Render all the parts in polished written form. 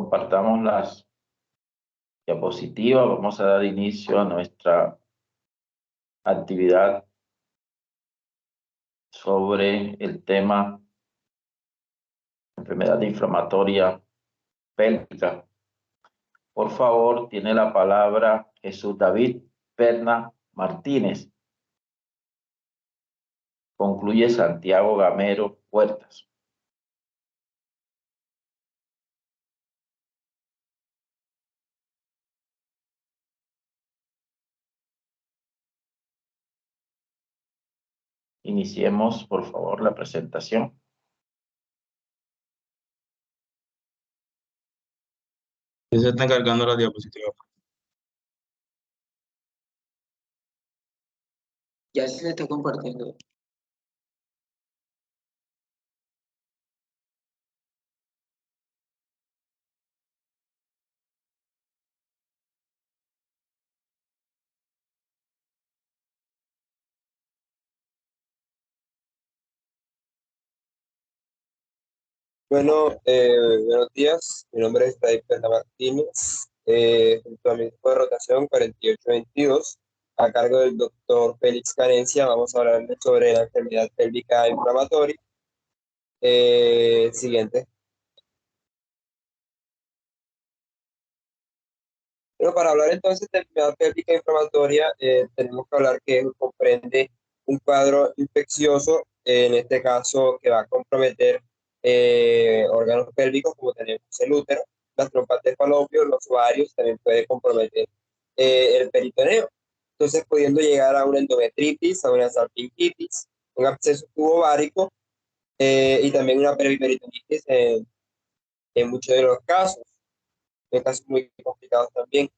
Compartamos las diapositivas. Vamos a dar inicio a nuestra actividad sobre el tema enfermedad inflamatoria pélvica. Por favor, tiene la palabra Jesús David Perna Martínez. Concluye Santiago Gamero Puertas. Iniciemos, por favor, la presentación. Ya se están cargando las diapositivas. Ya se le está compartiendo. Bueno, buenos días. Mi nombre es David Perna Martínez, junto a mi grupo de rotación 4822, a cargo del doctor Félix Carencia. Vamos a hablar sobre la enfermedad pélvica inflamatoria. Siguiente. Bueno, para hablar entonces de enfermedad pélvica inflamatoria, tenemos que hablar que comprende un cuadro infeccioso, en este caso que va a comprometer órganos pélvicos, como tenemos el útero, las trompas de falopio, los ovarios, también puede comprometer el peritoneo. Entonces, pudiendo llegar a una endometritis, a una salpingitis, un absceso tubovárico y también una periperitonitis en muchos de los casos, en casos muy complicados también.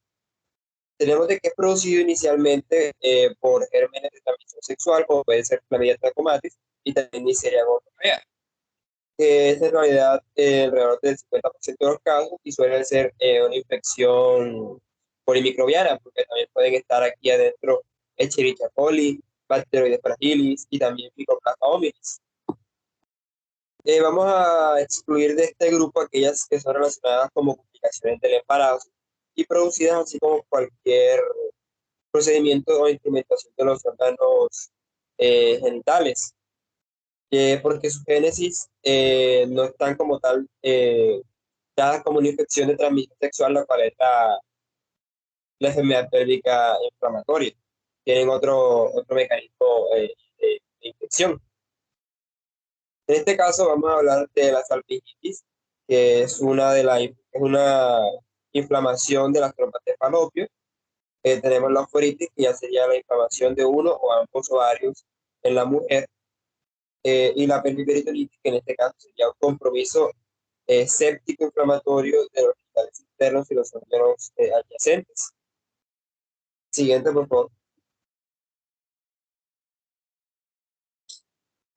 Tenemos de que es producido inicialmente por gérmenes de transmisión sexual, como puede ser Chlamydia trachomatis y también Neisseria gonorrhea, que es en realidad alrededor del 50% de los casos y suele ser una infección polimicrobiana, porque también pueden estar aquí adentro Escherichia coli, Bacteroides fragilis y también Mycoplasma hominis. Vamos a excluir de este grupo aquellas que son relacionadas como complicaciones del embarazo y producidas así como cualquier procedimiento o instrumentación de los órganos genitales, porque su génesis no están como tal dadas como una infección de transmisión sexual, la cual es la enfermedad pélvica inflamatoria. Tienen otro mecanismo de infección. En este caso vamos a hablar de la salpingitis, que es una inflamación de las trompas de falopio. Tenemos la oforitis, que ya sería la inflamación de uno o ambos ovarios en la mujer, y la periperitonitis, que en este caso sería un compromiso séptico inflamatorio de los genitales internos y los órganos adyacentes. Siguiente, por favor.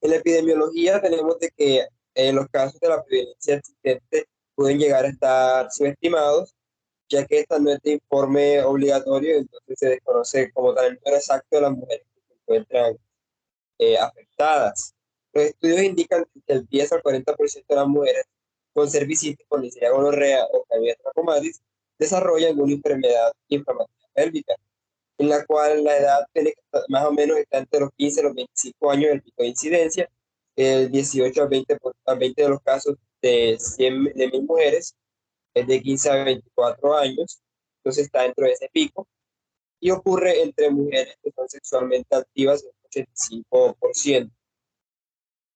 En la epidemiología tenemos de que los casos de la prevalencia existente pueden llegar a estar subestimados, ya que esta no es de informe obligatorio, entonces se desconoce como tal el número exacto de las mujeres que se encuentran afectadas. Los estudios indican que el 10 al 40% de las mujeres con cervicitis, con Neisseria gonorrea o Chlamydia trachomatis desarrollan una enfermedad inflamatoria pélvica, en la cual la edad tiene que estar, más o menos está entre los 15 y los 25 años el pico de incidencia, el 18 al 20 de los casos de 1.000 mujeres es de 15 a 24 años, entonces está dentro de ese pico, y ocurre entre mujeres que son sexualmente activas el 85%,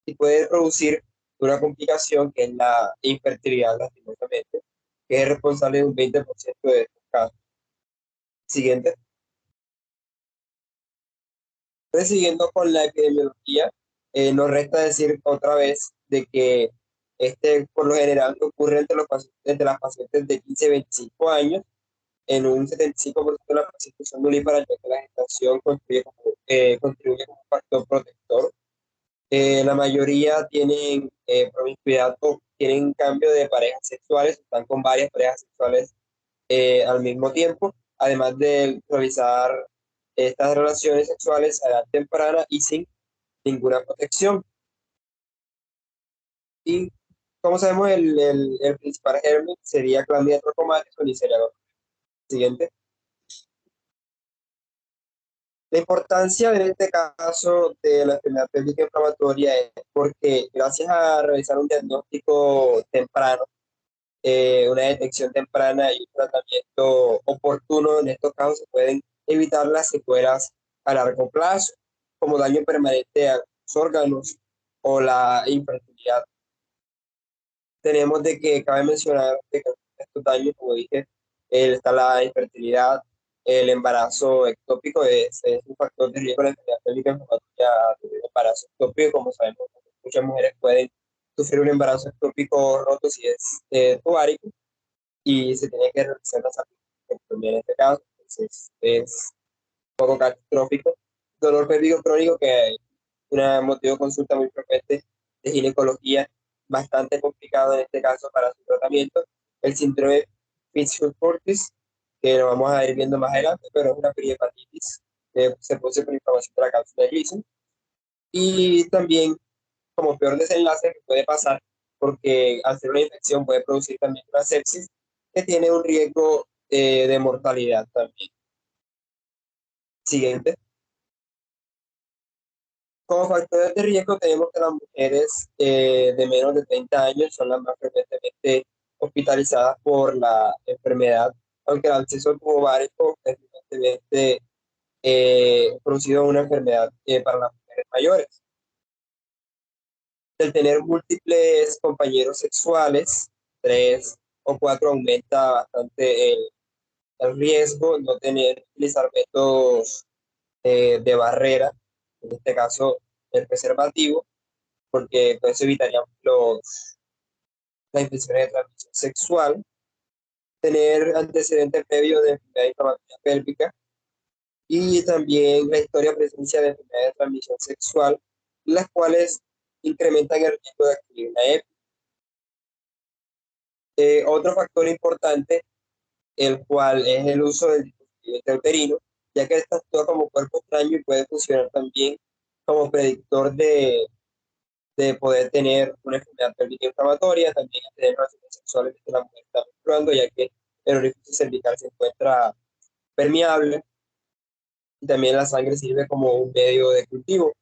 y puede producir una complicación que es la infertilidad, lastimosamente, que es responsable de un 20% de estos casos. Siguiente. Entonces, siguiendo con la epidemiología, nos resta decir otra vez de que por lo general ocurre entre las pacientes de 15 a 25 años. En un 75% de las pacientes son nulíparas, ya que la gestación contribuye como factor protector. La mayoría tienen promiscuidad o tienen cambio de parejas sexuales, están con varias parejas sexuales al mismo tiempo, además de realizar estas relaciones sexuales a edad temprana y sin ninguna protección. Y Como sabemos, el principal germen sería Clamida trachomatis o Neisseria gonorrhoeae. Siguiente. La importancia en este caso de la enfermedad pélvica inflamatoria es porque gracias a realizar un diagnóstico temprano, una detección temprana y un tratamiento oportuno, en estos casos se pueden evitar las secuelas a largo plazo, como daño permanente a los órganos o la infertilidad. Tenemos de que cabe mencionar de que estos daños, como dije, está la infertilidad, el embarazo ectópico es un factor de riesgo de la enfermedad pélvica inflamatoria del embarazo ectópico. Como sabemos, muchas mujeres pueden sufrir un embarazo ectópico roto si es tuárico y se tiene que realizar la salud en este caso. Entonces, es un poco catastrófico. Dolor pélvico crónico, que es un motivo de consulta muy frecuente de ginecología, bastante complicado en este caso para su tratamiento. El síndrome Fitzhugh-Curtis, que lo vamos a ir viendo más adelante, pero es una perihepatitis que se produce por inflamación de la cápsula de Gleason. Y también, como peor desenlace que puede pasar, porque al ser una infección puede producir también una sepsis, que tiene un riesgo de mortalidad también. Siguiente. Como factores de riesgo tenemos que las mujeres de menos de 30 años son las más frecuentemente hospitalizadas por la enfermedad, aunque el absceso tubovárico es frecuentemente producido una enfermedad para las mujeres mayores. El tener múltiples compañeros sexuales, 3 o 4, aumenta bastante el riesgo. No utilizar métodos de barrera, en este caso el preservativo, porque pues evitaría las infecciones de transmisión sexual. Tener antecedentes previos de enfermedad inflamatoria pélvica y también la historia presencia de enfermedades de transmisión sexual, las cuales incrementan el riesgo de adquirir una EPI. Otro factor importante, el cual es el uso del dispositivo intrauterino, ya que esta actúa como cuerpo extraño y puede funcionar también como predictor de poder tener una enfermedad pélvica inflamatoria, también tener relaciones sexuales que la mujer está menstruando, ya que el orificio cervical se encuentra permeable, y también la sangre sirve como un medio de cultivo.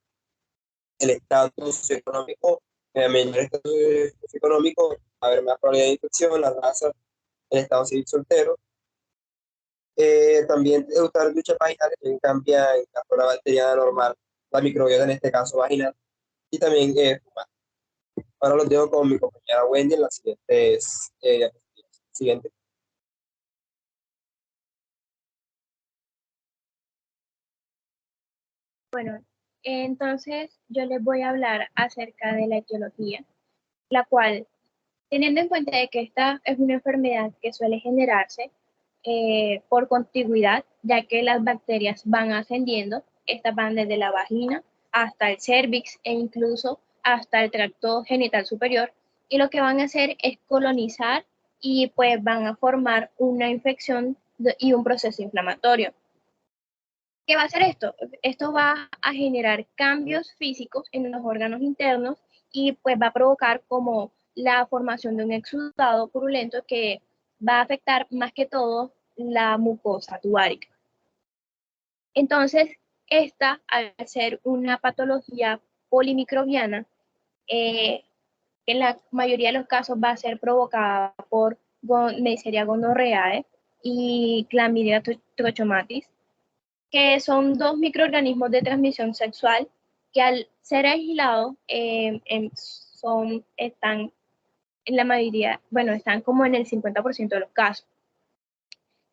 El estatus socioeconómico, menor estatus socioeconómico, va a haber más probabilidad de infección, la raza, el estado civil soltero. También usar ducha vaginal, que cambia en caso de la bacteria normal, la microbiota en este caso vaginal, y también fumar. Ahora los dejo con mi compañera Wendy en las siguientes diapositivas. Siguiente. Bueno, entonces yo les voy a hablar acerca de la etiología, la cual, teniendo en cuenta de que esta es una enfermedad que suele generarse por contigüidad, ya que las bacterias van ascendiendo, estas van desde la vagina hasta el cervix e incluso hasta el tracto genital superior, y lo que van a hacer es colonizar y pues van a formar una infección y un proceso inflamatorio. ¿Qué va a hacer esto? Esto va a generar cambios físicos en los órganos internos y pues va a provocar como la formación de un exudado purulento que va a afectar más que todo la mucosa tubárica. Entonces, esta, al ser una patología polimicrobiana, en la mayoría de los casos va a ser provocada por Neisseria gonorrhoeae y Chlamydia trachomatis, que son dos microorganismos de transmisión sexual que al ser aislados están en la mayoría, bueno, están como en el 50% de los casos.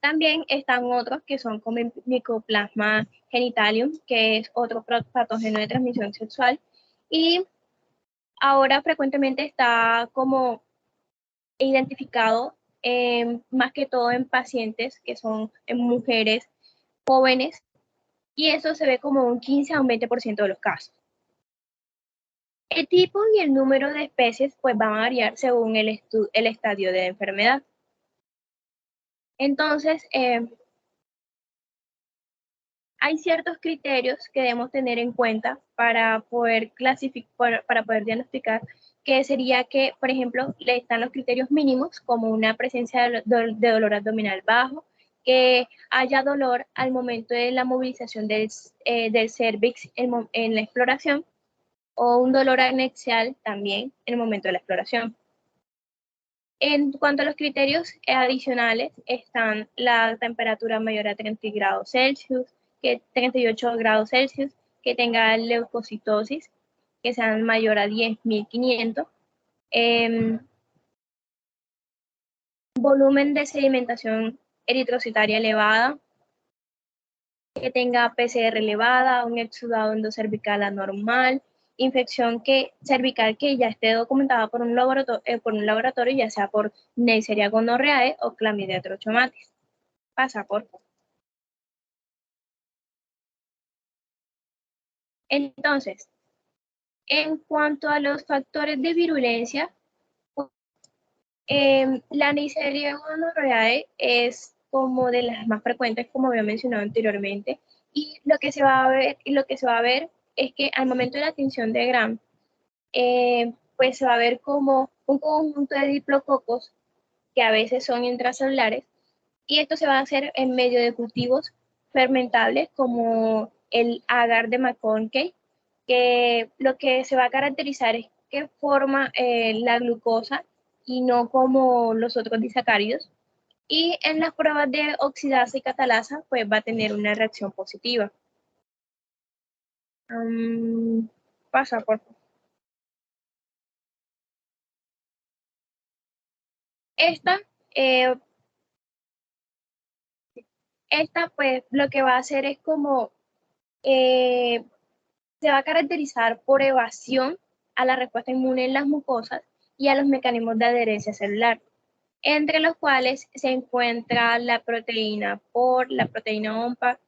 También están otros que son como Mycoplasma genitalium, que es otro patógeno de transmisión sexual, y ahora frecuentemente está como identificado más que todo en pacientes que son en mujeres jóvenes, y eso se ve como un 15 a un 20% de los casos. El tipo y el número de especies pues van a variar según el estadio de la enfermedad. Entonces, hay ciertos criterios que debemos tener en cuenta para poder diagnosticar que sería que, por ejemplo, le están los criterios mínimos, como una presencia de dolor abdominal bajo, que haya dolor al momento de la movilización del cervix en la exploración, o un dolor anexial también en el momento de la exploración. En cuanto a los criterios adicionales, están la temperatura mayor a 30 grados Celsius, que 38 grados Celsius, que tenga leucocitosis, que sean mayor a 10.500, volumen de sedimentación eritrocitaria elevada, que tenga PCR elevada, un exudado endocervical anormal, infección cervical que ya esté documentada por un laboratorio, ya sea por Neisseria gonorrhoeae o Chlamydia trachomatis. Pasa, por favor. Entonces, en cuanto a los factores de virulencia, la Neisseria gonorrhoeae es como de las más frecuentes, como había mencionado anteriormente, y lo que se va a ver es que al momento de la tinción de Gram, pues se va a ver como un conjunto de diplococos que a veces son intracelulares, y esto se va a hacer en medio de cultivos fermentables como el agar de McConkey, que lo que se va a caracterizar es que forma la glucosa y no como los otros disacáridos. Y en las pruebas de oxidasa y catalasa, pues va a tener una reacción positiva. Pasa, por favor. Esta, pues, lo que va a hacer es como, se va a caracterizar por evasión a la respuesta inmune en las mucosas y a los mecanismos de adherencia celular, entre los cuales se encuentra la proteína POR, la proteína OMPA,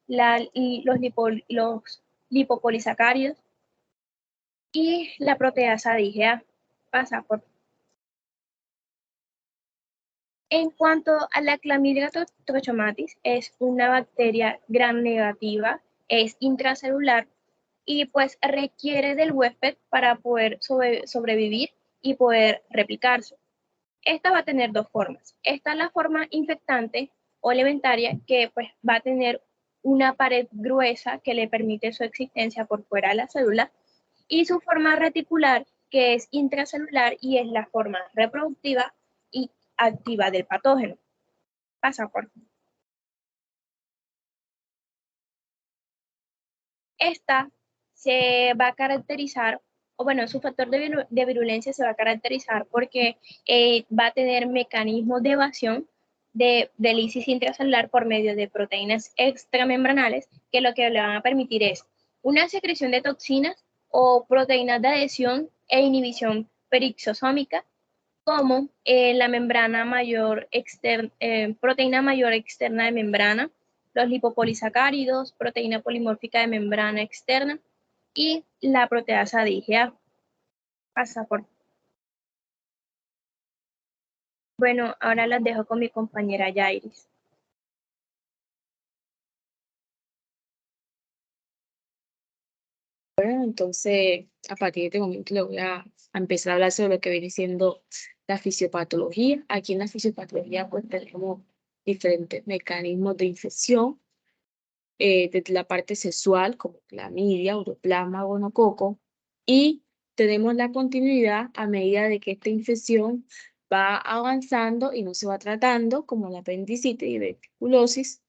los lipopolisacáridos y la proteasa de IgA. Pasa, por favor. En cuanto a la Chlamydia trachomatis, es una bacteria gram negativa, es intracelular y pues requiere del huésped para poder sobrevivir y poder replicarse. Esta va a tener dos formas. Esta es la forma infectante o elementaria, que pues va a tener una pared gruesa que le permite su existencia por fuera de la célula, y su forma reticular, que es intracelular y es la forma reproductiva y activa del patógeno. Pasa, por favor. Esta se va a caracterizar, o bueno, su factor de virulencia se va a caracterizar porque va a tener mecanismos de evasión de lisis intracelular por medio de proteínas extramembranales, que lo que le van a permitir es una secreción de toxinas o proteínas de adhesión e inhibición perixosómica, como la membrana mayor externa, proteína mayor externa de membrana, los lipopolisacáridos, proteína polimórfica de membrana externa y la proteasa de IgA. Pasa, por. Bueno, ahora las dejo con mi compañera Yairis. Bueno, entonces, a partir de este momento le voy a empezar a hablar sobre lo que viene siendo la fisiopatología. Aquí en la fisiopatología pues tenemos diferentes mecanismos de infección, desde la parte sexual, como clamidia, uroplasma, gonococo, y tenemos la continuidad a medida de que esta infección va avanzando y no se va tratando, como la apendicitis y diverticulosis,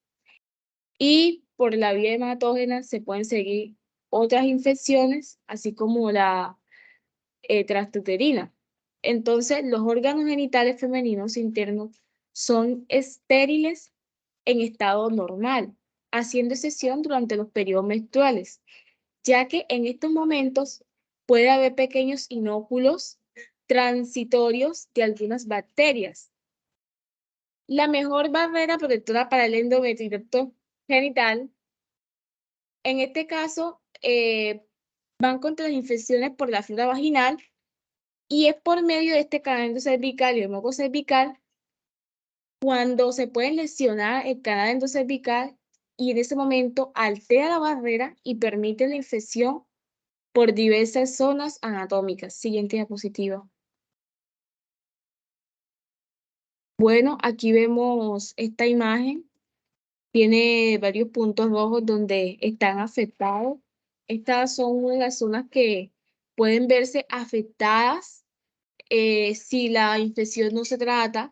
y por la vía hematógena se pueden seguir otras infecciones, así como la transuterina. Entonces, los órganos genitales femeninos internos son estériles en estado normal, haciendo excepción durante los periodos menstruales, ya que en estos momentos puede haber pequeños inóculos transitorios de algunas bacterias. La mejor barrera protectora para el endometrioto genital, en este caso, van contra las infecciones por la flora vaginal, y es por medio de este canal endocervical y el moco cervical cuando se puede lesionar el canal endocervical, y en ese momento altera la barrera y permite la infección por diversas zonas anatómicas. Siguiente diapositiva. Bueno, aquí vemos esta imagen. Tiene varios puntos rojos donde están afectados. Estas son una de las zonas que pueden verse afectadas si la infección no se trata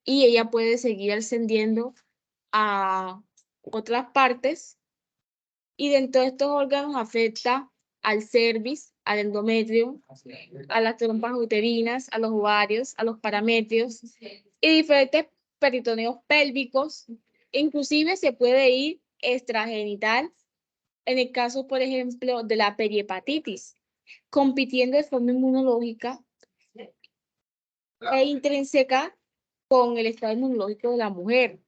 y ella puede seguir ascendiendo a otras partes. Y dentro de estos órganos afecta al cervix, al endometrio, a las trompas uterinas, a los ovarios, a los parametrios y diferentes peritoneos pélvicos. Inclusive se puede ir extragenital en el caso, por ejemplo, de la perihepatitis, compitiendo de forma inmunológica e intrínseca con el estado inmunológico de la mujer.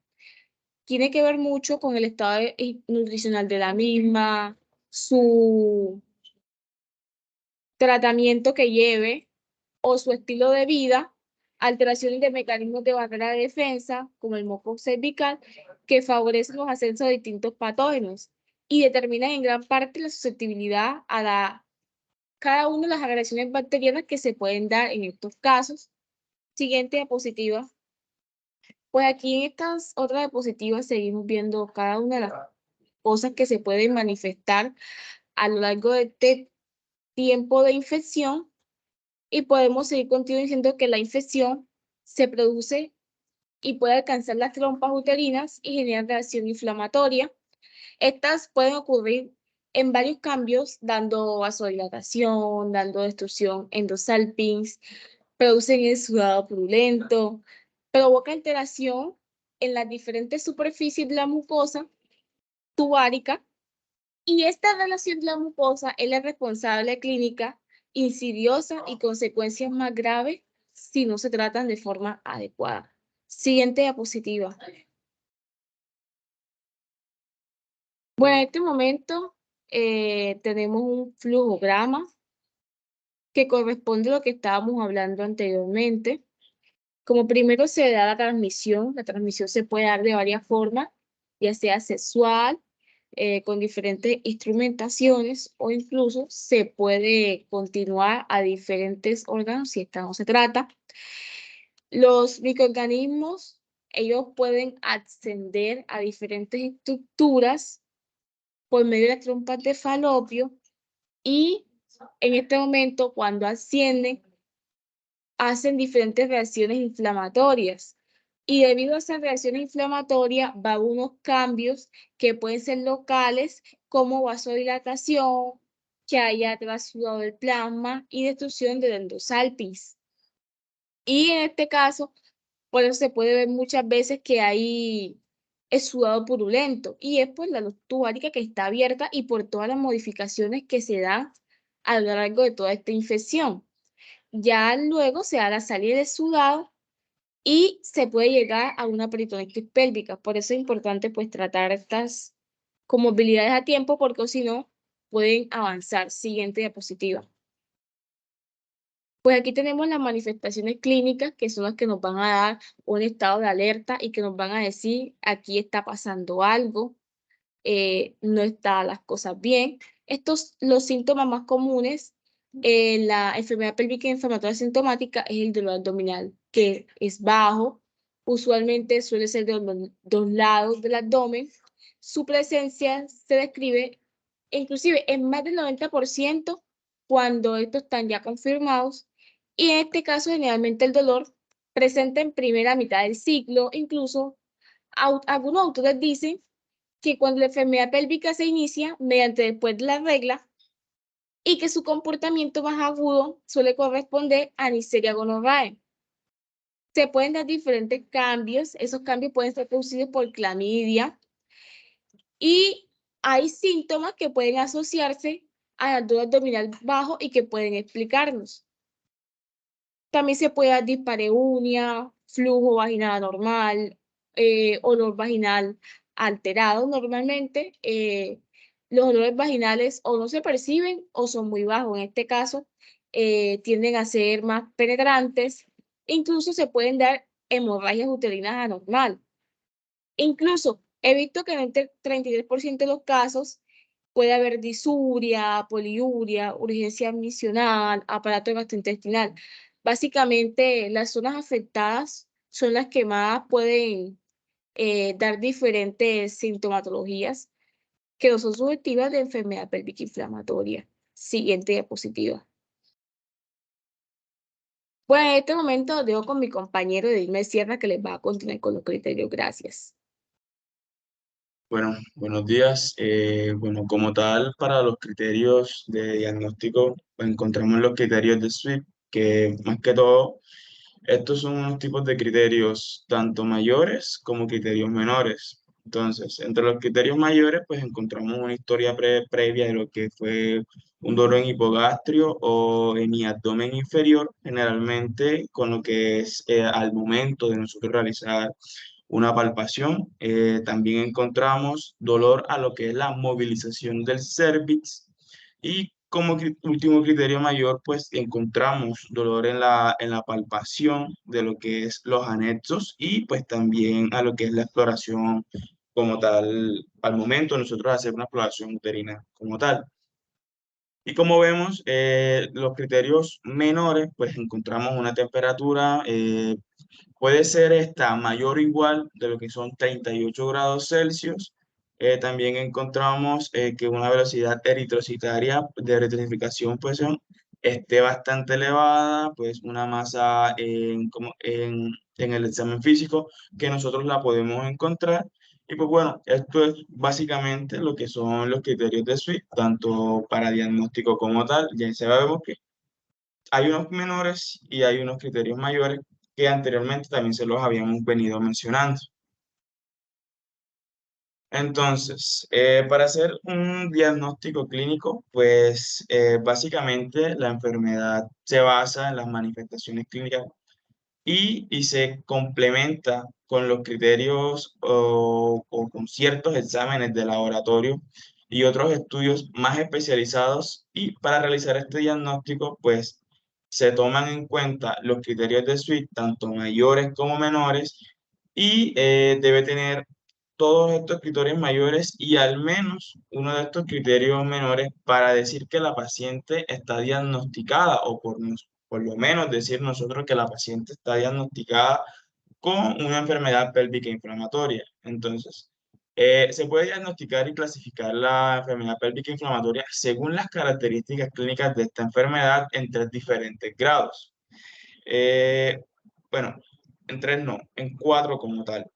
Tiene que ver mucho con el estado nutricional de la misma, su tratamiento que lleve o su estilo de vida, alteraciones de mecanismos de barrera de defensa, como el moco cervical, que favorecen los ascensos de distintos patógenos y determinan en gran parte la susceptibilidad a cada una de las agresiones bacterianas que se pueden dar en estos casos. Siguiente diapositiva. Pues aquí en estas otras diapositivas seguimos viendo cada una de las cosas que se pueden manifestar a lo largo de este tiempo de infección y podemos seguir contigo diciendo que la infección se produce y puede alcanzar las trompas uterinas y generar reacción inflamatoria. Estas pueden ocurrir en varios cambios, dando vasodilatación, dando destrucción endosalpinx, producen el sudado purulento, provoca alteración en las diferentes superficies de la mucosa tubárica y esta relación de la mucosa es la responsable clínica insidiosa y consecuencias más graves si no se tratan de forma adecuada. Siguiente diapositiva. Bueno, en este momento tenemos un flujograma que corresponde a lo que estábamos hablando anteriormente. Como primero se da la transmisión se puede dar de varias formas, ya sea sexual, con diferentes instrumentaciones, o incluso se puede continuar a diferentes órganos si esta no se trata. Los microorganismos, ellos pueden ascender a diferentes estructuras por medio de las trompas de falopio y en este momento cuando ascienden hacen diferentes reacciones inflamatorias y debido a esas reacciones inflamatorias va a unos cambios que pueden ser locales como vasodilatación, que haya trasudado del plasma y destrucción del endosalpinx. Y en este caso, por eso se puede ver muchas veces que hay exudado purulento y es por la luz tubárica que está abierta y por todas las modificaciones que se dan a lo largo de toda esta infección. Ya luego se da la salida del sudado y se puede llegar a una peritonitis pélvica. Por eso es importante pues tratar estas comorbilidades a tiempo porque si no pueden avanzar. Siguiente diapositiva. Pues aquí tenemos las manifestaciones clínicas que son las que nos van a dar un estado de alerta y que nos van a decir aquí está pasando algo, no están las cosas bien. Estos los síntomas más comunes en la enfermedad pélvica inflamatoria sintomática es el dolor abdominal, que es bajo, usualmente suele ser de los dos lados del abdomen. Su presencia se describe inclusive en más del 90% cuando estos están ya confirmados y en este caso generalmente el dolor presenta en primera mitad del ciclo, incluso algunos autores dicen que cuando la enfermedad pélvica se inicia mediante después de la regla y que su comportamiento más agudo suele corresponder a Neisseria gonorrhoeae. Se pueden dar diferentes cambios, esos cambios pueden ser producidos por clamidia y hay síntomas que pueden asociarse al dolor abdominal bajo y que pueden explicarnos. También se puede dar dispareunia, flujo vaginal anormal, olor vaginal alterado. Normalmente los olores vaginales o no se perciben o son muy bajos. En este caso tienden a ser más penetrantes. Incluso se pueden dar hemorragias uterinas anormal. Incluso he visto que en el 33% de los casos puede haber disuria, poliuria, urgencia admisional, aparato gastrointestinal. Básicamente, las zonas afectadas son las que más pueden dar diferentes sintomatologías que no son subjetivas de enfermedad pélvica inflamatoria. Siguiente diapositiva. Bueno, en este momento dejo con mi compañero Edilmer Sierra, que les va a continuar con los criterios. Gracias. Bueno, buenos días. Bueno, como tal, para los criterios de diagnóstico, pues, encontramos los criterios de SWIFT, que más que todo, estos son unos tipos de criterios tanto mayores como criterios menores. Entonces, entre los criterios mayores, pues encontramos una historia previa de lo que fue un dolor en hipogastrio o en mi abdomen inferior, generalmente con lo que es al momento de nosotros realizar una palpación. También encontramos dolor a lo que es la movilización del cérvix y como último criterio mayor, pues encontramos dolor en la palpación de lo que es los anexos y pues también a lo que es la exploración como tal, al momento de nosotros hacer una exploración uterina como tal. Y como vemos, los criterios menores, pues encontramos una temperatura, puede ser esta mayor o igual de lo que son 38 grados Celsius. También encontramos que una velocidad eritrocitaria de eritrificación pues, esté bastante elevada, pues una masa en el examen físico que nosotros la podemos encontrar. Y pues bueno, esto es básicamente lo que son los criterios de SWIFT, tanto para diagnóstico como tal. Ya sabemos que hay unos menores y hay unos criterios mayores que anteriormente también se los habíamos venido mencionando. Entonces, para hacer un diagnóstico clínico, pues básicamente la enfermedad se basa en las manifestaciones clínicas y se complementa con los criterios o con ciertos exámenes de laboratorio y otros estudios más especializados. Y para realizar este diagnóstico, pues se toman en cuenta los criterios de SWIFT, tanto mayores como menores, y debe tener todos estos criterios mayores y al menos uno de estos criterios menores para decir que la paciente está diagnosticada o por lo menos decir nosotros que la paciente está diagnosticada con una enfermedad pélvica inflamatoria. Entonces, se puede diagnosticar y clasificar la enfermedad pélvica inflamatoria según las características clínicas de esta enfermedad en 3 diferentes grados. Bueno, en 3 no, en 4 como tal.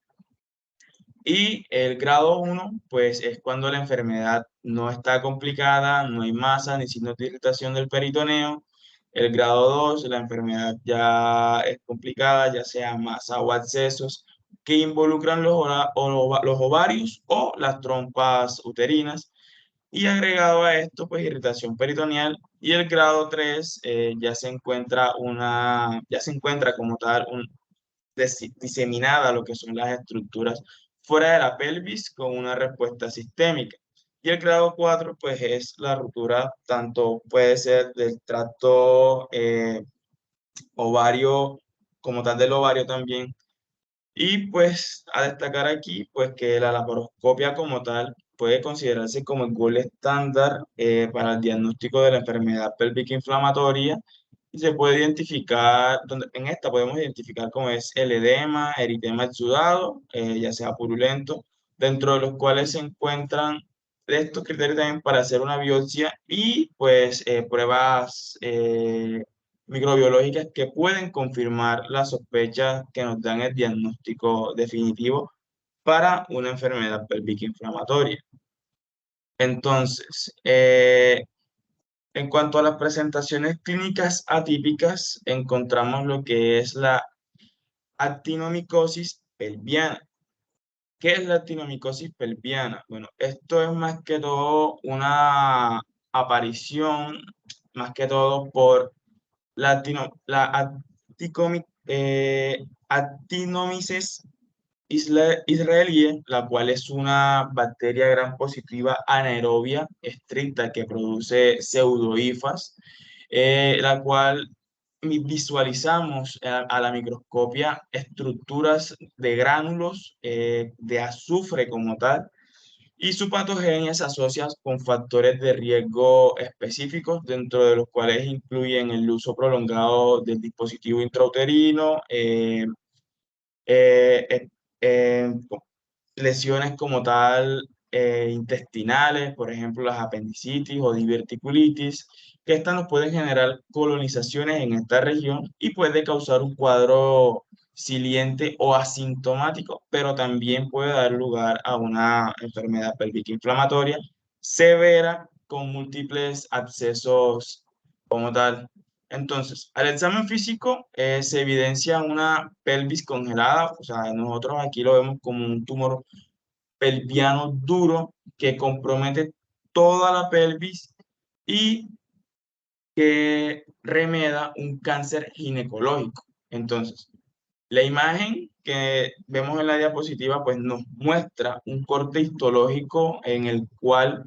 Y el grado 1, pues es cuando la enfermedad no está complicada, no hay masa ni signos de irritación del peritoneo. El grado 2, la enfermedad ya es complicada, ya sea masa o abscesos que involucran los ovarios o las trompas uterinas. Y agregado a esto, pues irritación peritoneal. Y el grado 3 ya se encuentra como tal diseminada lo que son las estructuras fuera de la pelvis con una respuesta sistémica. Y el grado 4, pues es la ruptura, tanto puede ser del tracto ovario, como tal del ovario también. Y pues a destacar aquí, pues que la laparoscopia como tal puede considerarse como el gold estándar para el diagnóstico de la enfermedad pélvica inflamatoria y se puede identificar, en esta podemos identificar como es el edema, eritema exudado, ya sea purulento, dentro de los cuales se encuentran estos criterios también para hacer una biopsia y pues pruebas microbiológicas que pueden confirmar las sospechas que nos dan el diagnóstico definitivo para una enfermedad pélvica inflamatoria. Entonces, en cuanto a las presentaciones clínicas atípicas, encontramos lo que es la actinomicosis pelviana. ¿Qué es la actinomicosis pelviana? Bueno, esto es más que todo una aparición, más que todo por la actinomyces israelí, la cual es una bacteria gram positiva anaerobia estricta que produce pseudohifas, la cual visualizamos a la microscopia estructuras de gránulos de azufre como tal, y su patogenia se asocia con factores de riesgo específicos, dentro de los cuales incluyen el uso prolongado del dispositivo intrauterino, eh, eh, lesiones como tal intestinales, por ejemplo las apendicitis o diverticulitis, que estas nos pueden generar colonizaciones en esta región y puede causar un cuadro siliente o asintomático, pero también puede dar lugar a una enfermedad pélvica inflamatoria severa con múltiples abscesos como tal. Entonces, al examen físico se evidencia una pelvis congelada, o sea, nosotros aquí lo vemos como un tumor pelviano duro que compromete toda la pelvis y que remeda un cáncer ginecológico. Entonces, la imagen que vemos en la diapositiva pues nos muestra un corte histológico en el cual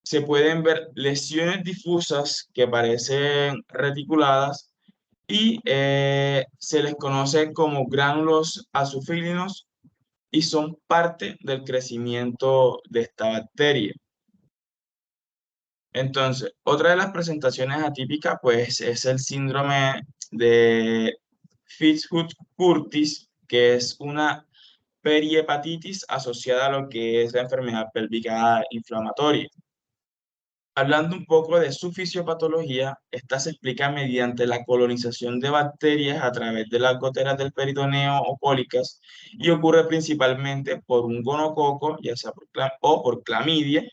se pueden ver lesiones difusas que parecen reticuladas y se les conoce como gránulos azufílinos y son parte del crecimiento de esta bacteria. Entonces, otra de las presentaciones atípicas pues es el síndrome de Fitzhugh-Curtis, que es una perihepatitis asociada a lo que es la enfermedad pélvica inflamatoria. Hablando un poco de su fisiopatología, esta se explica mediante la colonización de bacterias a través de las goteras del peritoneo o cólicas y ocurre principalmente por un gonococo, ya sea por clamidia,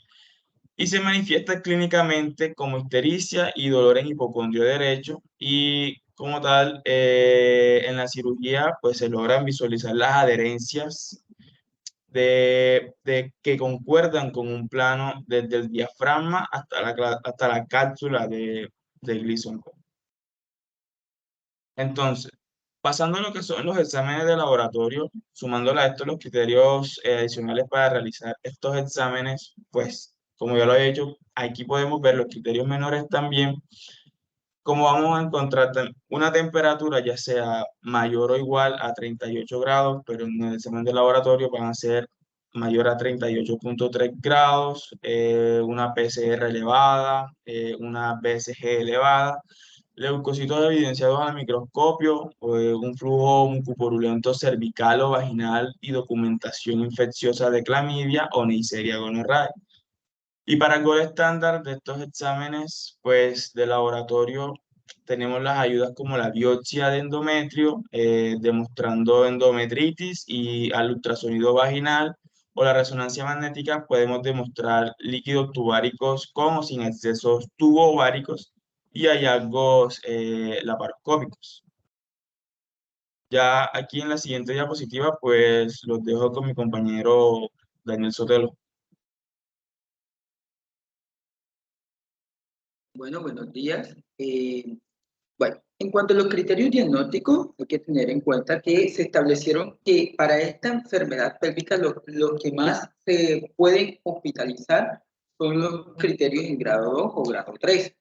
y se manifiesta clínicamente como ictericia y dolor en hipocondrio derecho y como tal en la cirugía pues se logran visualizar las adherencias que concuerdan con un plano desde el diafragma hasta la cápsula de Gleason. Entonces, pasando a lo que son los exámenes de laboratorio, sumándole a esto los criterios adicionales para realizar estos exámenes, pues como ya lo he hecho, aquí podemos ver los criterios menores también, como vamos a encontrar una temperatura ya sea mayor o igual a 38 grados, pero en el examen de laboratorio van a ser mayor a 38,3 grados, una PCR elevada, una BCG elevada, leucocitos evidenciados al microscopio, un flujo mucoporulento cervical o vaginal y documentación infecciosa de clamidia o Neisseria gonorrhoeae. Y para el gold estándar de estos exámenes, pues de laboratorio, tenemos las ayudas como la biopsia de endometrio, demostrando endometritis y al ultrasonido vaginal, o la resonancia magnética, podemos demostrar líquidos tubáricos con o sin excesos tubováricos y hallazgos laparoscópicos. Ya aquí en la siguiente diapositiva, pues los dejo con mi compañero Daniel Sotelo. Bueno, buenos días. Bueno, en cuanto a los criterios diagnósticos, hay que tener en cuenta que se establecieron que para esta enfermedad pélvica lo que más se pueden hospitalizar son los criterios en grado 2 o grado 3.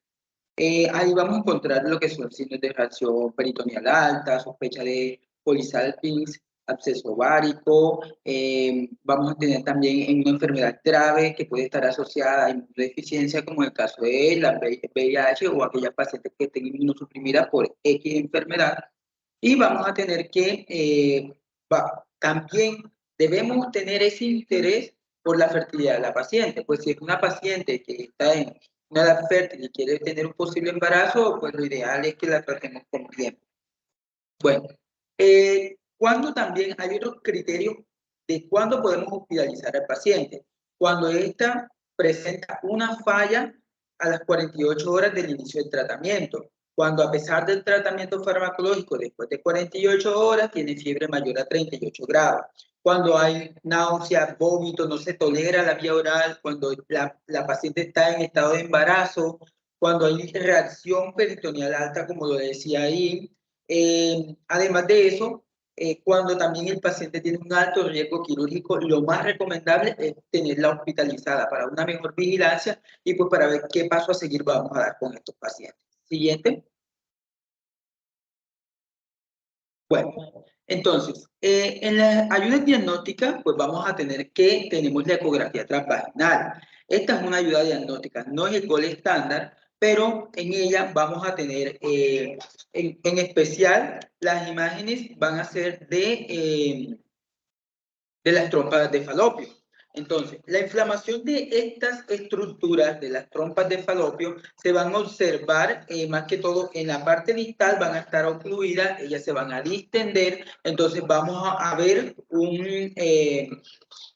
Ahí vamos a encontrar lo que son signos de reacción peritoneal alta, sospecha de polisalpings, absceso ovárico. Vamos a tener también en una enfermedad grave que puede estar asociada a inmunodeficiencia, como el caso de la VIH o aquellas pacientes que estén inmunosuprimidas por X enfermedad. Y vamos a tener que también debemos tener ese interés por la fertilidad de la paciente, pues si es una paciente que está en una edad fértil y quiere tener un posible embarazo, pues lo ideal es que la tratemos con tiempo. Bueno, cuando también hay otros criterios de cuándo podemos hospitalizar al paciente. Cuando ésta presenta una falla a las 48 horas del inicio del tratamiento. Cuando a pesar del tratamiento farmacológico después de 48 horas tiene fiebre mayor a 38 grados. Cuando hay náusea, vómito, no se tolera la vía oral, cuando la paciente está en estado de embarazo, cuando hay reacción peritoneal alta, como lo decía ahí. Además de eso, cuando también el paciente tiene un alto riesgo quirúrgico, lo más recomendable es tenerla hospitalizada para una mejor vigilancia y pues para ver qué paso a seguir vamos a dar con estos pacientes. Siguiente. Bueno, entonces, en las ayudas diagnósticas, pues vamos a tener que tenemos la ecografía transvaginal. Esta es una ayuda diagnóstica, no es el gol estándar, pero en ella vamos a tener, en especial, las imágenes van a ser de las trompas de falopio. Entonces, la inflamación de estas estructuras de las trompas de falopio se van a observar más que todo en la parte distal, van a estar ocluidas, ellas se van a distender, entonces vamos a ver un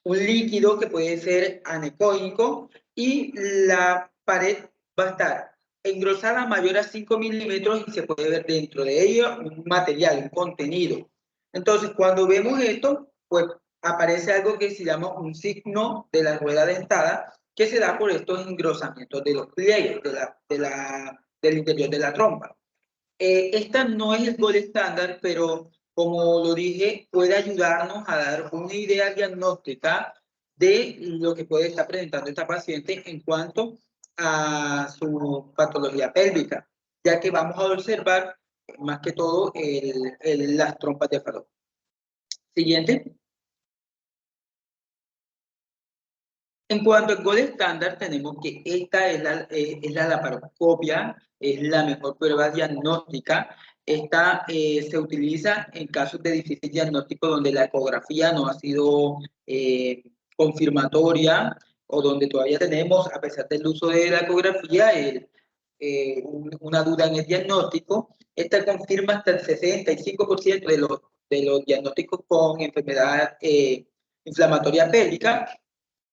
líquido que puede ser anecoico y la pared va a estar engrosada mayor a 5 milímetros y se puede ver dentro de ella un material, un contenido. Entonces, cuando vemos esto, pues aparece algo que se llama un signo de la rueda dentada, que se da por estos engrosamientos de los pliegues del interior de la trompa. Esta no es el gol estándar, pero como lo dije, puede ayudarnos a dar una idea diagnóstica de lo que puede estar presentando esta paciente en cuanto a su patología pélvica, ya que vamos a observar más que todo las trompas de falopio. Siguiente. En cuanto al gol estándar, tenemos que esta es la laparoscopia, es la mejor prueba diagnóstica. Esta se utiliza en casos de difícil diagnóstico donde la ecografía no ha sido confirmatoria o donde todavía tenemos, a pesar del uso de la ecografía, una duda en el diagnóstico. Esta confirma hasta el 65% de los diagnósticos con enfermedad inflamatoria pélvica.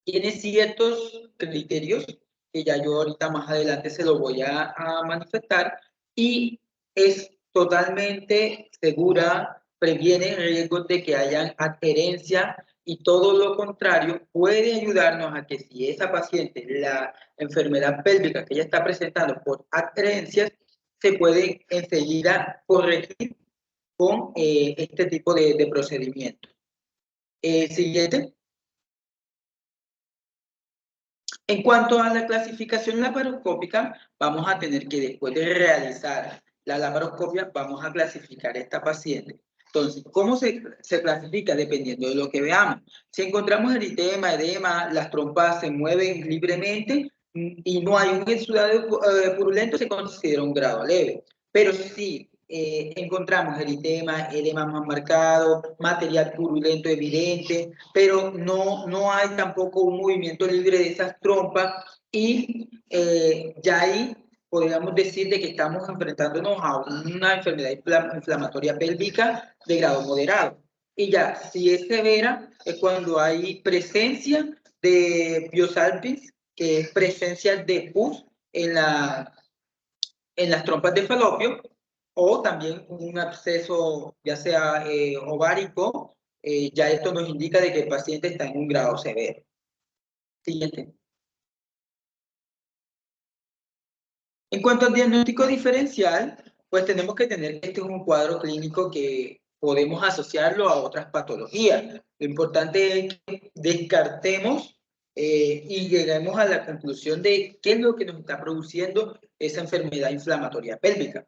Tiene ciertos criterios que ya yo ahorita más adelante se los voy a manifestar y es totalmente segura, previene riesgos de que haya adherencia y todo lo contrario puede ayudarnos a que si esa paciente, la enfermedad pélvica que ella está presentando por adherencias, se puede enseguida corregir con este tipo de procedimiento. Siguiente. En cuanto a la clasificación laparoscópica, vamos a tener que después de realizar la laparoscopia, vamos a clasificar a esta paciente. Entonces, ¿cómo se clasifica? Dependiendo de lo que veamos. Si encontramos eritema, edema, las trompas se mueven libremente y no hay un exudado purulento, se considera un grado leve. Pero si encontramos eritema, edema más marcado, material purulento evidente, pero no hay tampoco un movimiento libre de esas trompas y ya ahí podríamos decir de que estamos enfrentándonos a una enfermedad inflamatoria pélvica de grado moderado. Y ya, si es severa, es cuando hay presencia de biosalpins, que es presencia de pus en las trompas de falopio, o también un absceso ya sea ovárico, ya esto nos indica de que el paciente está en un grado severo. Siguiente. En cuanto al diagnóstico diferencial, pues tenemos que tener que este es un cuadro clínico que podemos asociarlo a otras patologías. Lo importante es que descartemos y lleguemos a la conclusión de qué es lo que nos está produciendo esa enfermedad inflamatoria pélvica.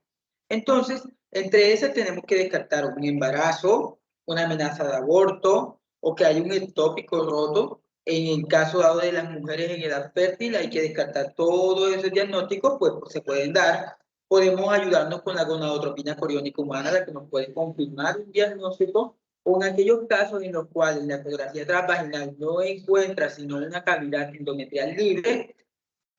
Entonces, entre esas tenemos que descartar un embarazo, una amenaza de aborto o que hay un ectópico roto. En el caso dado de las mujeres en edad fértil, hay que descartar todos esos diagnósticos, pues se pueden dar. Podemos ayudarnos con la gonadotropina coriónica humana, la que nos puede confirmar un diagnóstico, o en aquellos casos en los cuales la ecografía transvaginal no encuentra sino una cavidad endometrial libre,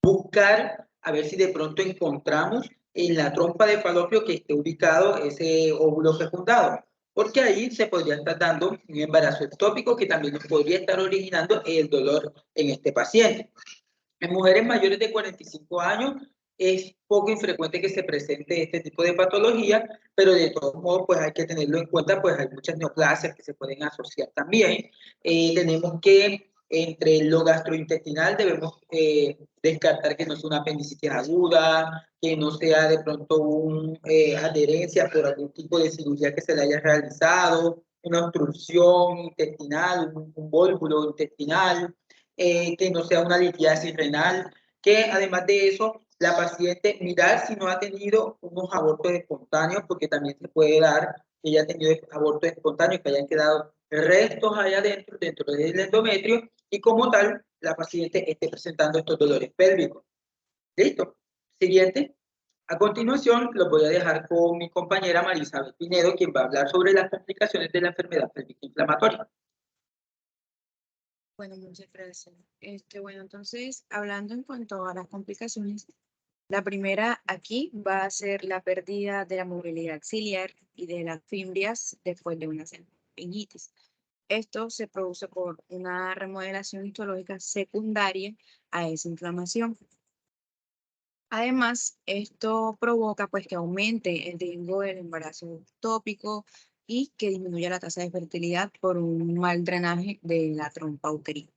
buscar a ver si de pronto encontramos en la trompa de falopio que esté ubicado ese óvulo fecundado, porque ahí se podría estar dando un embarazo ectópico que también nos podría estar originando el dolor en este paciente. En mujeres mayores de 45 años es poco infrecuente que se presente este tipo de patología, pero de todos modos pues hay que tenerlo en cuenta, pues hay muchas neoplasias que se pueden asociar también. Tenemos que entre lo gastrointestinal debemos descartar que no sea una apendicitis aguda, que no sea de pronto una adherencia por algún tipo de cirugía que se le haya realizado, una obstrucción intestinal, un vólvulo intestinal, que no sea una litiasis renal, que además de eso, la paciente mirar si no ha tenido unos abortos espontáneos, porque también se puede dar que haya tenido aborto espontáneo, que hayan quedado restos allá adentro, dentro del endometrio, y como tal, la paciente esté presentando estos dolores pélvicos. ¿Listo? Siguiente. A continuación, los voy a dejar con mi compañera Marisabel Pinedo, quien va a hablar sobre las complicaciones de la enfermedad pélvica inflamatoria. Bueno, muchas gracias. Bueno, entonces, hablando en cuanto a las complicaciones, la primera aquí va a ser la pérdida de la movilidad ciliar y de las fimbrias después de una meningitis. Esto se produce por una remodelación histológica secundaria a esa inflamación. Además, esto provoca pues que aumente el riesgo del embarazo ectópico y que disminuya la tasa de fertilidad por un mal drenaje de la trompa uterina.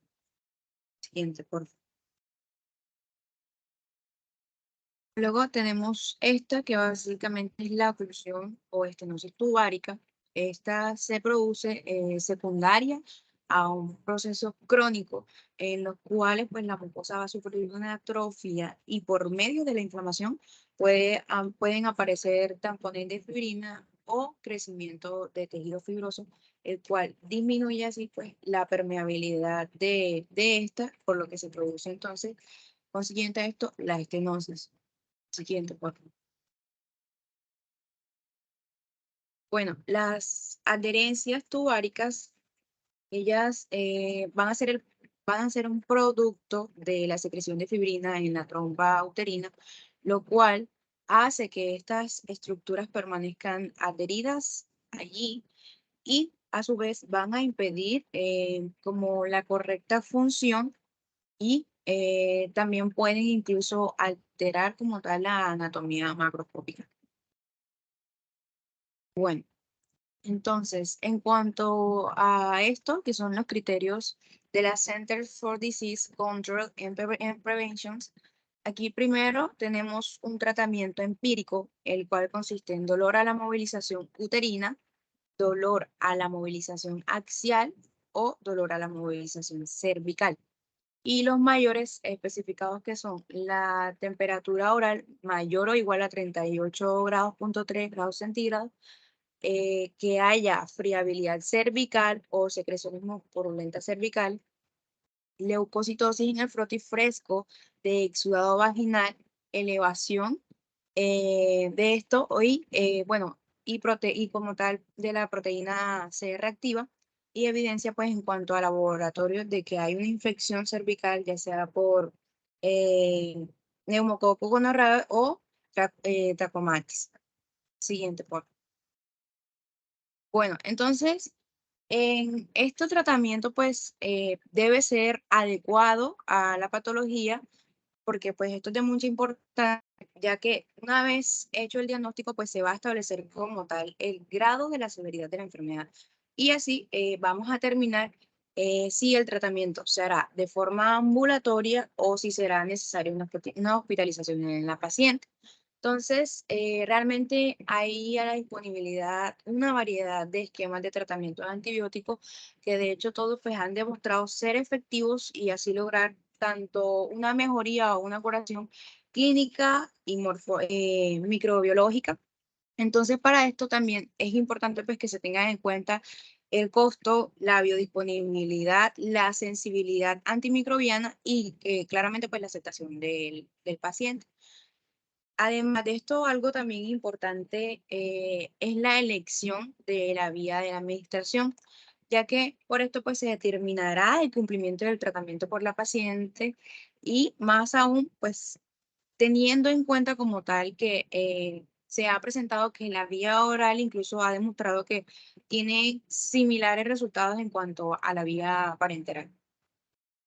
Siguiente, por favor. Luego tenemos esta que básicamente es la oclusión o estenosis tubárica. Esta se produce secundaria a un proceso crónico en los cuales pues, la mucosa va a sufrir una atrofia y por medio de la inflamación pueden aparecer tampones de fibrina o crecimiento de tejido fibroso, el cual disminuye así pues, la permeabilidad de esta, por lo que se produce entonces, consiguiente a esto, la estenosis. Siguiente, por favor. Bueno, las adherencias tubáricas, ellas van a ser un producto de la secreción de fibrina en la trompa uterina, lo cual hace que estas estructuras permanezcan adheridas allí y a su vez van a impedir como la correcta función y también pueden incluso alterar como tal la anatomía macroscópica. Bueno, entonces, en cuanto a esto, que son los criterios de la Centers for Disease Control and Prevention, aquí primero tenemos un tratamiento empírico, el cual consiste en dolor a la movilización uterina, dolor a la movilización axial o dolor a la movilización cervical. Y los mayores especificados que son la temperatura oral mayor o igual a 38,3 grados centígrados, que haya friabilidad cervical o secrecionismo purulenta cervical, leucocitosis en el frotis fresco de exudado vaginal, elevación de esto hoy, bueno, y como tal de la proteína C reactiva y evidencia pues en cuanto a laboratorio de que hay una infección cervical, ya sea por neumococo gonorrea o trachomatis. Siguiente, por favor. Bueno, entonces, en este tratamiento, pues, debe ser adecuado a la patología, porque, pues, esto es de mucha importancia, ya que una vez hecho el diagnóstico, pues, se va a establecer como tal el grado de la severidad de la enfermedad. Y así vamos a determinar si el tratamiento se hará de forma ambulatoria o si será necesaria una hospitalización en la paciente. Entonces, realmente hay a la disponibilidad una variedad de esquemas de tratamiento de antibióticos que de hecho todos pues, han demostrado ser efectivos y así lograr tanto una mejoría o una curación clínica y microbiológica. Entonces, para esto también es importante pues, que se tenga en cuenta el costo, la biodisponibilidad, la sensibilidad antimicrobiana y claramente pues, la aceptación del paciente. Además de esto, algo también importante es la elección de la vía de la administración, ya que por esto pues, se determinará el cumplimiento del tratamiento por la paciente y más aún, pues teniendo en cuenta como tal que se ha presentado que la vía oral incluso ha demostrado que tiene similares resultados en cuanto a la vía parenteral.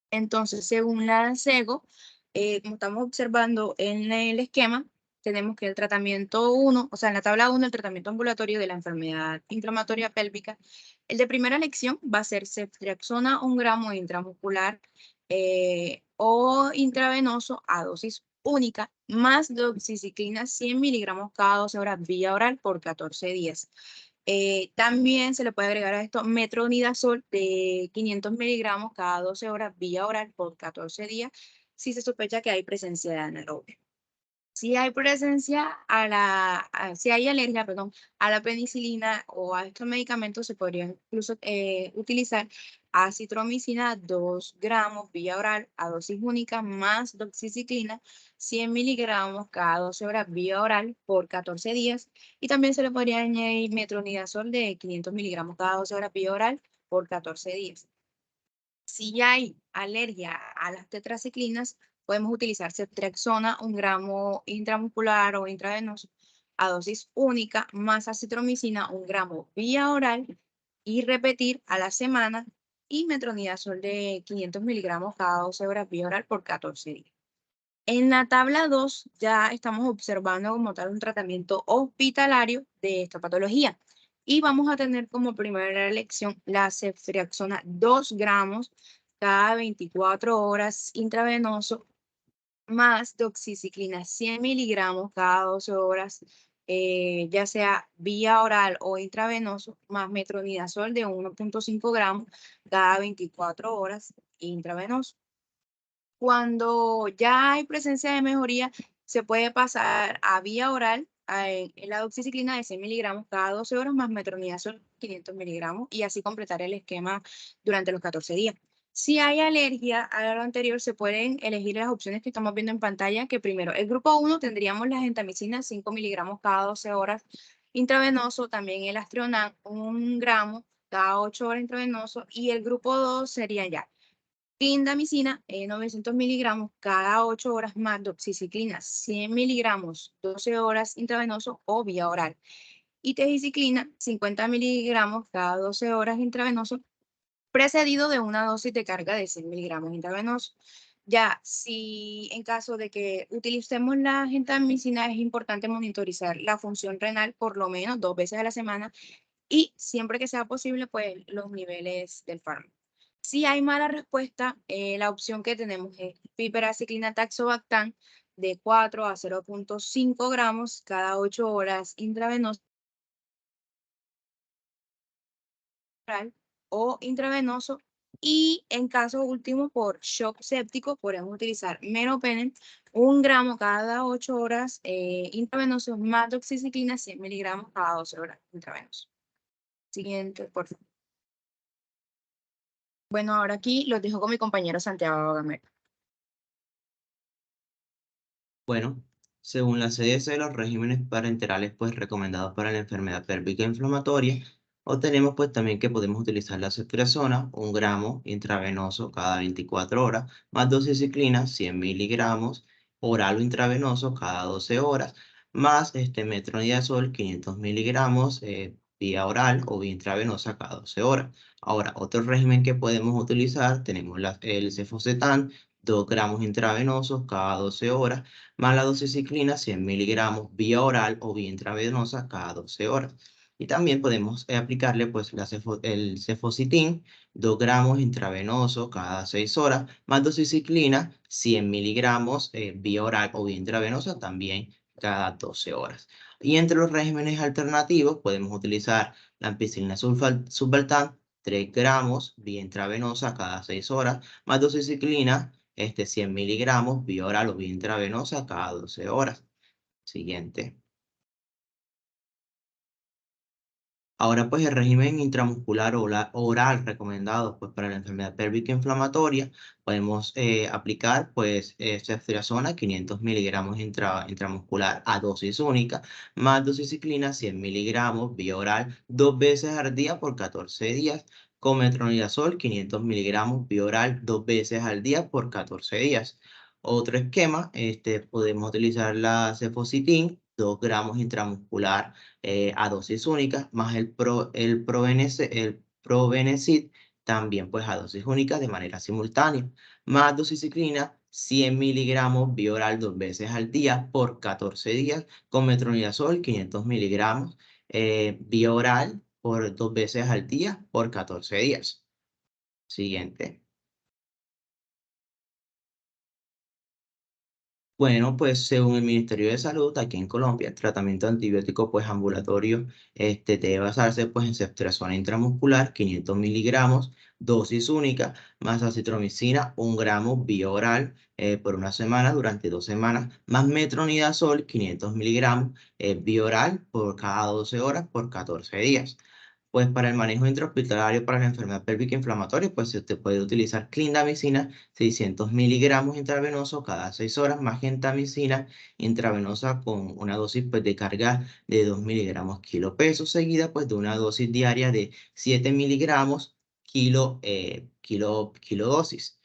Entonces, según la SEGO, como estamos observando en el esquema, tenemos que el tratamiento 1, o sea, en la tabla 1, el tratamiento ambulatorio de la enfermedad inflamatoria pélvica, el de primera elección va a ser ceftriaxona 1 gramo intramuscular o intravenoso a dosis única, más doxiciclina 100 miligramos cada 12 horas vía oral por 14 días. También se le puede agregar a esto metronidazol de 500 miligramos cada 12 horas vía oral por 14 días si se sospecha que hay presencia de anaerobio. Si hay presencia si hay alergia, perdón, a la penicilina o a estos medicamentos, se podría incluso utilizar acitromicina 2 gramos vía oral a dosis única más doxiciclina 100 miligramos cada 12 horas vía oral por 14 días. Y también se le podría añadir metronidazol de 500 miligramos cada 12 horas vía oral por 14 días. Si ya hay alergia a las tetraciclinas, podemos utilizar ceftriaxona 1 gramo intramuscular o intravenoso a dosis única más acitromicina 1 gramo vía oral y repetir a la semana y metronidazol de 500 miligramos cada 12 horas vía oral por 14 días. En la tabla 2 ya estamos observando como tal un tratamiento hospitalario de esta patología. Y vamos a tener como primera elección la ceftriaxona 2 gramos cada 24 horas intravenoso más doxiciclina 100 miligramos cada 12 horas, ya sea vía oral o intravenoso, más metronidazol de 1.5 gramos cada 24 horas intravenoso. Cuando ya hay presencia de mejoría, se puede pasar a vía oral en la doxiciclina de 100 miligramos cada 12 horas más metronidazol 500 miligramos y así completar el esquema durante los 14 días. Si hay alergia a lo anterior, se pueden elegir las opciones que estamos viendo en pantalla, que primero, el grupo 1 tendríamos la gentamicina 5 miligramos cada 12 horas intravenoso, también el Astronan 1 gramo cada 8 horas intravenoso, y el grupo 2 sería ya clindamicina 900 miligramos cada 8 horas más doxiciclina 100 miligramos 12 horas intravenoso o vía oral. Y tegiciclina 50 miligramos cada 12 horas intravenoso, precedido de una dosis de carga de 100 miligramos intravenoso. Ya, si en caso de que utilicemos la gentamicina, es importante monitorizar la función renal por lo menos 2 veces a la semana y siempre que sea posible, pues los niveles del fármaco. Si hay mala respuesta, la opción que tenemos es piperaciclina taxobactam de 4 a 0.5 gramos cada 8 horas intravenoso o intravenoso. Y en caso último, por shock séptico, podemos utilizar meropenem 1 gramo cada 8 horas intravenoso más doxiciclina 100 miligramos cada 12 horas intravenoso. Siguiente, por favor. Bueno, ahora aquí los dejo con mi compañero Santiago Gamero. Bueno, según la CDC, los regímenes parenterales pues recomendados para la enfermedad pélvica inflamatoria, obtenemos pues también que podemos utilizar la ceftriaxona 1 gramo intravenoso cada 24 horas, más doxiciclina 100 miligramos oral o intravenoso cada 12 horas, más metronidazol 500 miligramos vía oral o vía intravenosa cada 12 horas. Ahora, otro régimen que podemos utilizar, tenemos el cefocetan 2 gramos intravenosos cada 12 horas, más la doxiciclina 100 miligramos vía oral o vía intravenosa cada 12 horas. Y también podemos aplicarle pues el cefocitin 2 gramos intravenoso cada 6 horas, más doxiciclina 100 miligramos vía oral o vía intravenosa también cada 12 horas. Y entre los regímenes alternativos podemos utilizar la ampicilina sulfaltam 3 gramos vía intravenosa cada 6 horas, más doxiciclina 100 miligramos vía oral o vía intravenosa cada 12 horas. Siguiente. Ahora pues el régimen intramuscular oral recomendado pues para la enfermedad pélvica inflamatoria, podemos aplicar pues ceftriaxona 500 miligramos intramuscular a dosis única, más doxiciclina 100 miligramos vía oral 2 veces al día por 14 días, con metronidazol 500 miligramos vía oral 2 veces al día por 14 días. Otro esquema, podemos utilizar la cefocitin 2 gramos intramuscular a dosis única, más el Probenecid también pues a dosis única de manera simultánea, más doxiciclina 100 miligramos vía oral 2 veces al día por 14 días, con metronidazol 500 miligramos vía oral por 2 veces al día por 14 días. Siguiente. Bueno, pues según el Ministerio de Salud, aquí en Colombia, el tratamiento antibiótico pues ambulatorio debe basarse pues en ceftriaxona intramuscular, 500 miligramos, dosis única, más acitromicina, 1 gramo vía oral por una semana durante 2 semanas, más metronidazol, 500 miligramos vía oral por cada 12 horas por 14 días. Pues para el manejo intrahospitalario para la enfermedad pélvica inflamatoria, pues se te puede utilizar clindamicina 600 miligramos intravenoso cada 6 horas, más gentamicina intravenosa con una dosis pues, de carga de 2 miligramos kilo peso, seguida pues de una dosis diaria de 7 miligramos kilo dosis.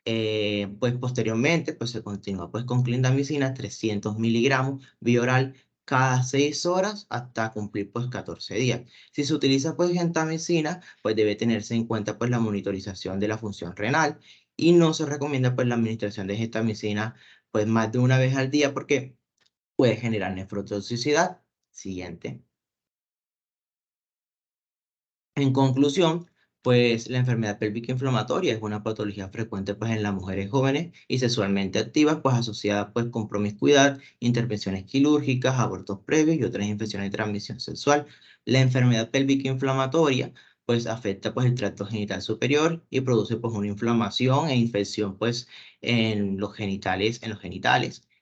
Pues posteriormente pues se continúa pues con clindamicina 300 miligramos vía oral cada 6 horas hasta cumplir pues 14 días. Si se utiliza pues gentamicina, pues debe tenerse en cuenta pues la monitorización de la función renal y no se recomienda pues la administración de gentamicina pues más de una vez al día porque puede generar nefrotoxicidad. Siguiente. En conclusión, pues la enfermedad pélvica inflamatoria es una patología frecuente pues en las mujeres jóvenes y sexualmente activas, pues asociada pues con promiscuidad, intervenciones quirúrgicas, abortos previos y otras infecciones de transmisión sexual. La enfermedad pélvica inflamatoria pues afecta pues el tracto genital superior y produce pues una inflamación e infección pues en los genitales,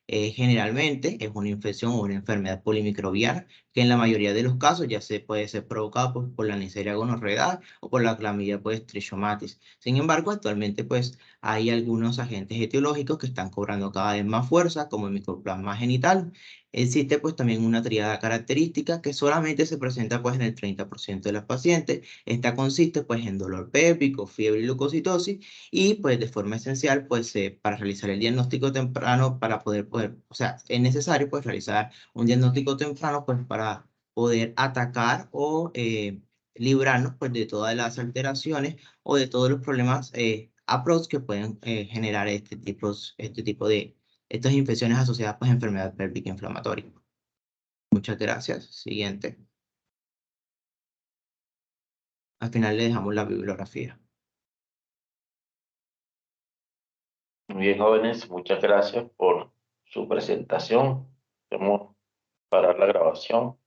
generalmente es una infección o una enfermedad polimicrobiana que en la mayoría de los casos ya se puede ser provocado pues, por la Neisseria gonorrhoeae o por la clamidia pues trichomatis. Sin embargo, actualmente pues hay algunos agentes etiológicos que están cobrando cada vez más fuerza, como el micoplasma genital. Existe pues también una tríada característica que solamente se presenta pues en el 30% de las pacientes. Esta consiste pues en dolor pélvico, fiebre y leucocitosis y pues de forma esencial pues para realizar el diagnóstico temprano para poder, o sea, es necesario pues realizar un diagnóstico temprano pues para poder atacar o librarnos pues de todas las alteraciones o de todos los problemas approach que pueden generar este tipo de estas infecciones asociadas pues a enfermedad pélvica inflamatoria. Muchas gracias. Siguiente. Al final le dejamos la bibliografía. Muy bien, jóvenes, muchas gracias por su presentación. Vamos a parar la grabación.